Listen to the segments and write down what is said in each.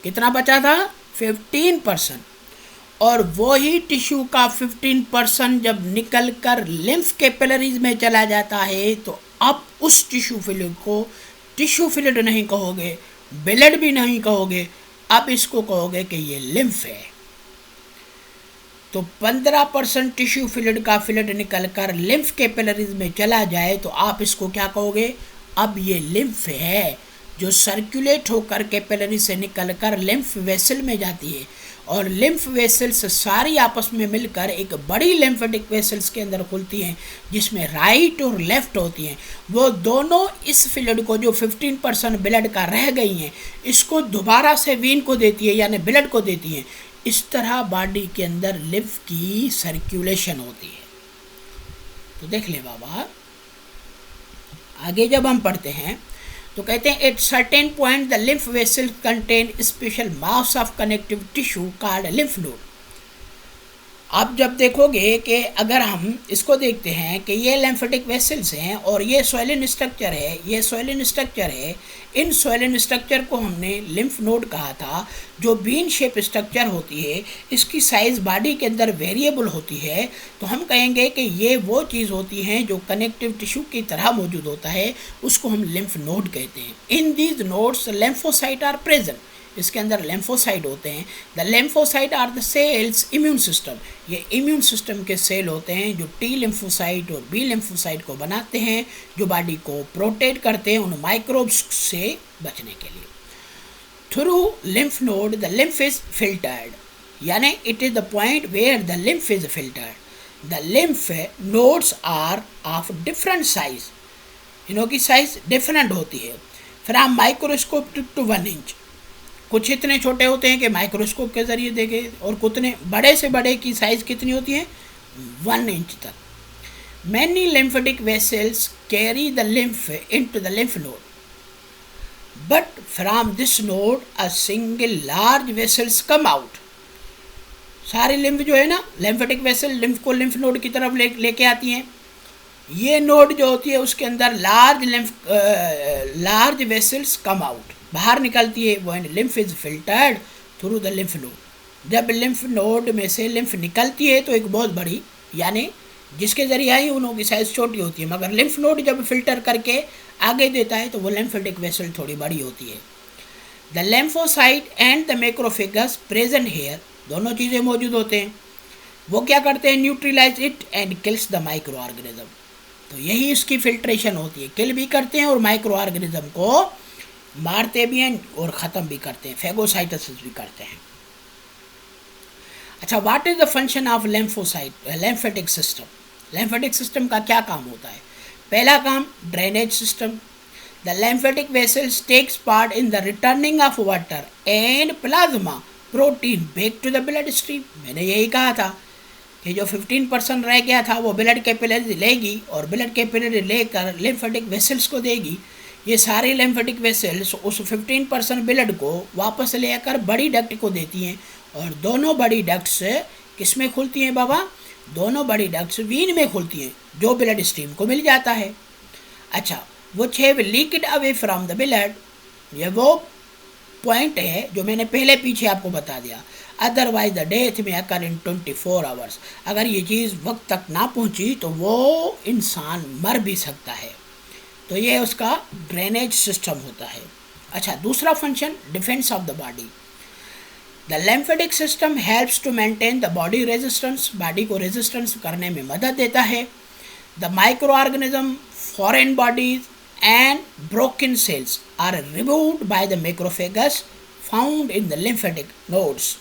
कितना बचा था? 15%। और वही टिश्यू का 15% जब निकल कर लिम्फ कैपिलरीज में चला जाता है तो अब उस टिश्यू फ्लूइड को टिश्यू फ्लूइड नहीं कहोगे, ब्लड भी नहीं कहोगे, अब इसको कहोगे कि ये लिम्फ है। तो 15% टिश्यू फ्लूइड का फ्लूइड निकल कर लिम्फ कैपिलरीज में चला जाए तो आप इसको क्या कहोगे? अब ये लिम्फ है, जो सर्कुलेट होकर कैपिलरी से निकल कर लिम्फ वेसल में जाती है। और लिम्फ वेसल्स सारी आपस में मिलकर एक बड़ी लिम्फेटिक वेसल्स के अंदर खुलती हैं, जिसमें राइट और लेफ्ट होती हैं। वो दोनों इस फ्लूइड को जो 15% ब्लड का रह गई हैं, इसको दोबारा से वीन को देती है, यानी ब्लड को देती हैं। इस तरह बॉडी के अंदर लिम्फ की सर्कुलेशन होती है। तो देख ले बाबा, आगे जब हम पढ़ते हैं तो कहते हैं at certain point the lymph vessel contain special mass of connective tissue called lymph node. आप जब देखोगे कि अगर हम इसको देखते हैं कि ये लिम्फेटिक वेसल्स हैं और ये सोइलिन स्ट्रक्चर है, ये सोइलिन स्ट्रक्चर है, इन सोइलिन स्ट्रक्चर को हमने लिम्फ नोड कहा था, जो बीन शेप स्ट्रक्चर होती है। इसकी साइज़ बॉडी के अंदर वेरिएबल होती है, तो हम कहेंगे कि ये वो चीज़ होती हैं जो कनेक्टिव टिश्यू की तरह मौजूद होता है, उसको हम लिम्फ नोड कहते हैं। In these nodes lymphocyte are present, इसके अंदर लिम्फोसाइट होते हैं। The lymphocyte are the cells immune system, ये इम्यून सिस्टम के सेल होते हैं जो टी लिम्फोसाइट और बी लिम्फोसाइट को बनाते हैं, जो बॉडी को प्रोटेक्ट करते हैं उन माइक्रोब्स से बचने के लिए। Through lymph node the lymph is filtered, यानी it is the point where the lymph is filtered. The lymph nodes are of different size, इनों की साइज डिफरेंट होती है। फ्रॉम माइक्रोस्कोप टू 1 इंच, कुछ इतने छोटे होते हैं कि माइक्रोस्कोप के ज़रिए देखे, और कितने बड़े से बड़े की साइज़ कितनी होती है? 1 इंच तक। Many lymphatic vessels carry the lymph into the lymph node, but from this node a single large vessels come out. सारी लिम्फ जो है ना, लिम्फेटिक वेसल लिम्फ को लिम्फ नोड की तरफ लेके आती हैं। ये नोड जो होती है उसके अंदर लार्ज वेसल्स कम आउट, बाहर निकलती है। वो lymph is filtered through the lymph node. जब लिम्फ नोड में से लिम्फ निकलती है तो एक बहुत बड़ी, यानी जिसके ज़रिए आई उनों की साइज़ छोटी होती है, मगर लिम्फ नोड जब फिल्टर करके आगे देता है तो वो लिम्फेटिक वेसल थोड़ी बड़ी होती है। The lymphocyte and the macrophages present here, दोनों चीज़ें मौजूद होते हैं। वो क्या करते हैं? Neutralise it and kills the micro organism. तो यही इसकी फिल्ट्रेशन होती है, किल भी करते हैं और माइक्रो ऑर्गेनिज्म को मारते भी हैं और ख़त्म भी करते हैं, फेगोसाइटोसिस भी करते हैं। अच्छा, what is the function of lymphatic system? Lymphatic system का क्या काम होता है? पहला काम drainage system. The lymphatic vessels takes part in the returning of water and plasma protein back to the blood stream. मैंने यही कहा था कि जो 15% रह गया था वो ब्लड कैपिलरी लेगी और ब्लड कैपिलरी लेकर लिम्फेटिक वेसल्स को देगी। ये सारी लिम्फेटिक वेसल्स उस 15% ब्लड को वापस लेकर बड़ी डक्ट को देती हैं, और दोनों बड़ी डक्ट्स किस में खुलती हैं बाबा? दोनों बड़ी डक्ट्स वीन में खुलती हैं, जो ब्लड स्ट्रीम को मिल जाता है। अच्छा, वो have leaked away from the blood, ये वो पॉइंट है जो मैंने पहले पीछे आपको बता दिया। अदरवाइज द डेथ में अकर इन 24 आवर्स, अगर ये चीज़ वक्त तक ना पहुंची तो वो इंसान मर भी सकता है। तो ये उसका ड्रेनेज सिस्टम होता है। अच्छा, दूसरा function defence of the body. The lymphatic system helps to maintain the body resistance, body को रेजिस्टेंस करने में मदद देता है। The micro organism, foreign bodies and broken cells are removed by the macrophages found in the lymphatic nodes.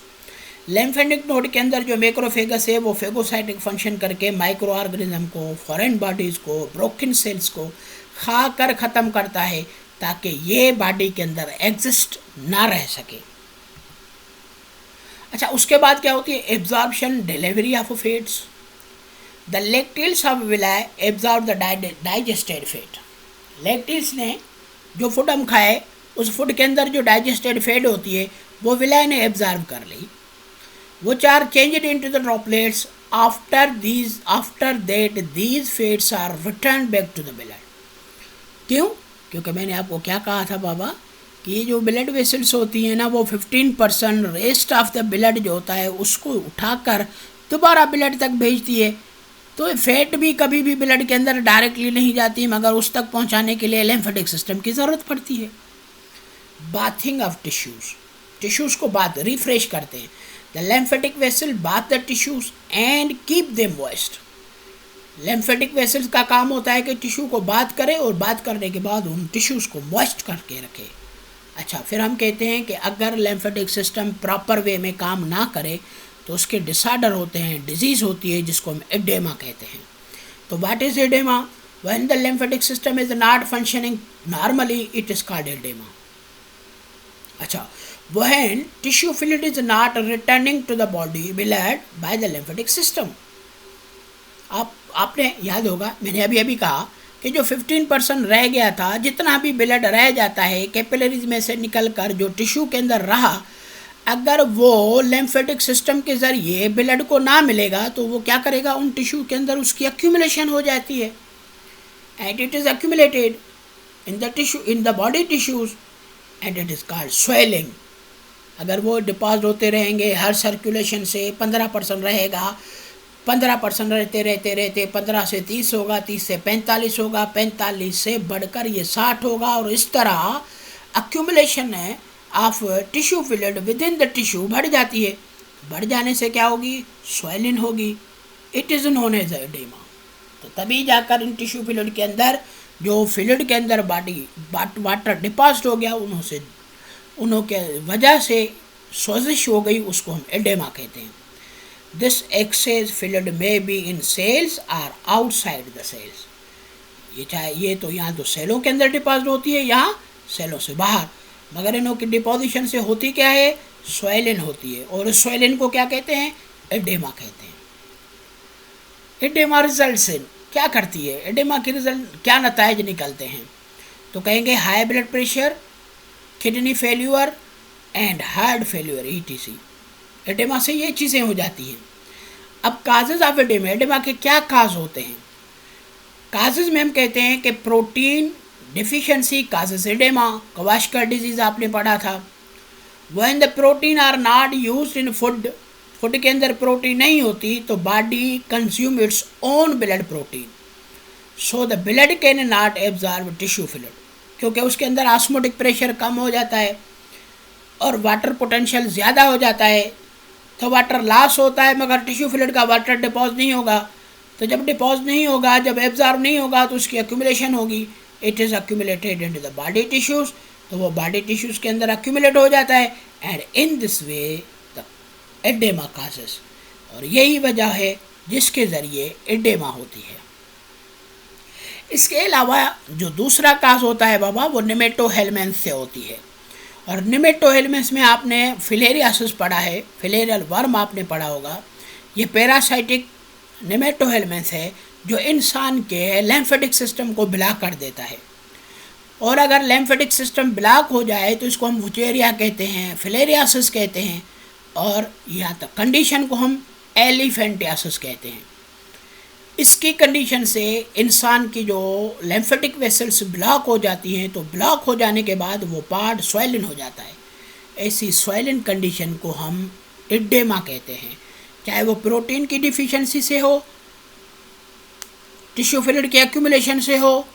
Lymphatic node के अंदर जो macrophages है वो फेगोसाइटिक फंक्शन करके माइक्रो ऑर्गेनिज्म को, फॉरेन बॉडीज़ को, ब्रोकन सेल्स को खा कर ख़त्म करता है, ताकि ये बॉडी के अंदर एग्जिस्ट ना रह सके। अच्छा, उसके बाद क्या होती है? Absorption, delivery of fats. The lacteals of villi absorb the digested fat. Lacteals ने जो फूड हम खाए उस फूड के अंदर जो डाइजेस्टेड फैट होती है वो विलाई ने एब्जॉर्ब कर ली। वो are changed into the droplets after that these fats are return back to the blood. क्यों? क्योंकि मैंने आपको क्या कहा था बाबा कि ये जो ब्लड वेसल्स होती हैं ना, वो 15% रेस्ट ऑफ द ब्लड जो होता है उसको उठाकर दोबारा ब्लड तक भेजती है। तो फैट भी कभी भी ब्लड के अंदर डायरेक्टली नहीं जाती, मगर उस तक पहुंचाने के लिए लिम्फेटिक सिस्टम की ज़रूरत पड़ती है। बाथिंग ऑफ टिश्यूज़ को बाथ रिफ्रेश करते हैं। The lymphatic vessel bath the tissues and keep them moist. Lymphatic vessels का काम होता है कि टिश्यू को बाथ करे और बाथ करने के बाद उन टिश्यूज़ को मॉइस्ट करके रखे। अच्छा, फिर हम कहते हैं कि अगर लिम्फेटिक सिस्टम प्रॉपर वे में काम ना करे तो उसके डिसऑर्डर होते हैं, डिजीज़ होती है, जिसको हम एडेमा कहते हैं। तो what is oedema? When the lymphatic system is not functioning normally, it is called oedema. अच्छा, when tissue fluid is not returning to the body blood by the lymphatic system. आपने याद होगा, मैंने अभी कहा कि जो 15% रह गया था, जितना भी ब्लड रह जाता है कैपिलरीज में से निकल कर जो टिश्यू के अंदर रहा, अगर वो लिम्फेटिक सिस्टम के ज़रिए ब्लड को ना मिलेगा तो वो क्या करेगा, उन टिश्यू के अंदर उसकी एक्यूमुलेशन हो जाती है, and it is accumulated in the tissue, in the body tissues, and it is called swelling. अगर वो डिपॉजिट होते रहेंगे हर सर्कुलेशन से, 15% रहेगा, 15% रहते 15 से 30 होगा, 30 से 45 होगा, 45 से बढ़कर ये 60 होगा, और इस तरह एक्यूमुलेशन है of tissue fluid with in the tissue बढ़ जाती है। बढ़ जाने से क्या होगी, स्वेलिंग होगी। It is known as oedema. तो तभी जाकर इन टिश्यू फ्लूइड के अंदर जो फ्लूइड के अंदर वाटर डिपॉजिट हो गया, उन्हों के वजह से सोजिश हो गई, उसको हम एडेमा कहते हैं। This excess fluid may be in cells और आउटसाइड द सेल्स। ये चाहे ये तो यहाँ तो सेलों के अंदर डिपॉजिट होती है, यहाँ सेलों से बाहर, मगर इनों की डिपोजिशन से होती क्या है, स्वेलिन होती है, और स्वेलिन को क्या कहते हैं, एडेमा कहते हैं। एडेमा रिजल्ट्स इन क्या करती है, एडेमा के रिजल्ट क्या नताइज निकलते हैं, तो कहेंगे high blood pressure, kidney failure and heart failure ETC। Oedema से ये चीज़ें हो जाती हैं। अब काजेज ऑफ एडेमा, एडेमा के क्या काज होते हैं? काजेज में हम कहते हैं कि protein deficiency causes oedema, kwashiorkor disease आपने पढ़ा था। When the protein are not used in food, food के अंदर प्रोटीन नहीं होती तो body consume its own blood protein, so the blood can not absorb tissue fluid, क्योंकि उसके अंदर ऑस्मोटिक प्रेशर कम हो जाता है और वाटर पोटेंशियल ज़्यादा हो जाता है, तो वाटर लॉस होता है, मगर टिश्यू फ्लूइड का वाटर डिपॉजिट नहीं होगा। तो जब डिपॉजिट नहीं होगा, जब एब्जॉर्ब नहीं होगा, तो उसकी एक्यूमुलेशन होगी। It is accumulated into the body tissues, तो वो बॉडी टिश्यूज़ के अंदर एक्यूमुलेट हो जाता है, and in this way the oedema causes. और यही वजह है जिसके ज़रिए एडेमा होती है। इसके अलावा जो दूसरा काज होता है बाबा, वो निमेटोहेलमिन्थ से होती है। और निमेटोहेलमिन्थ में आपने फिलेरियासिस पढ़ा है, फिलेरियल वर्म आपने पढ़ा होगा। ये पैरासाइटिक निमेटोहेलमिन्थ है जो इंसान के लिम्फेटिक सिस्टम को ब्लॉक कर देता है, और अगर लिम्फेटिक सिस्टम ब्लॉक हो जाए तो इसको हम वुचेरिया कहते हैं, फिलेरियासिस कहते हैं, और यहाँ तक कंडीशन को हम एलिफेंटियासिस कहते हैं। इसकी कंडीशन से इंसान की जो लिम्फेटिक वेसल्स ब्लॉक हो जाती हैं, तो ब्लॉक हो जाने के बाद वो पार्ट स्वेलिन हो जाता है। ऐसी स्वेलिन कंडीशन को हम एडेमा कहते हैं, चाहे वो प्रोटीन की डिफिशिएंसी से हो, टिश्यू फ्लूइड के एक्यूमुलेशन से हो,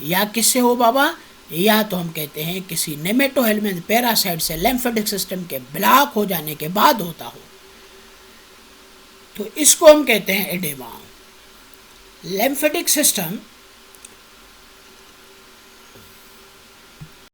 या किससे हो बाबा, या तो हम कहते हैं किसी निमेटोहेलमिन्थ पैरासाइट से लिम्फेटिक सिस्टम के ब्लॉक हो जाने के बाद होता हो, तो इसको हम कहते हैं एडेमा। Lymphatic system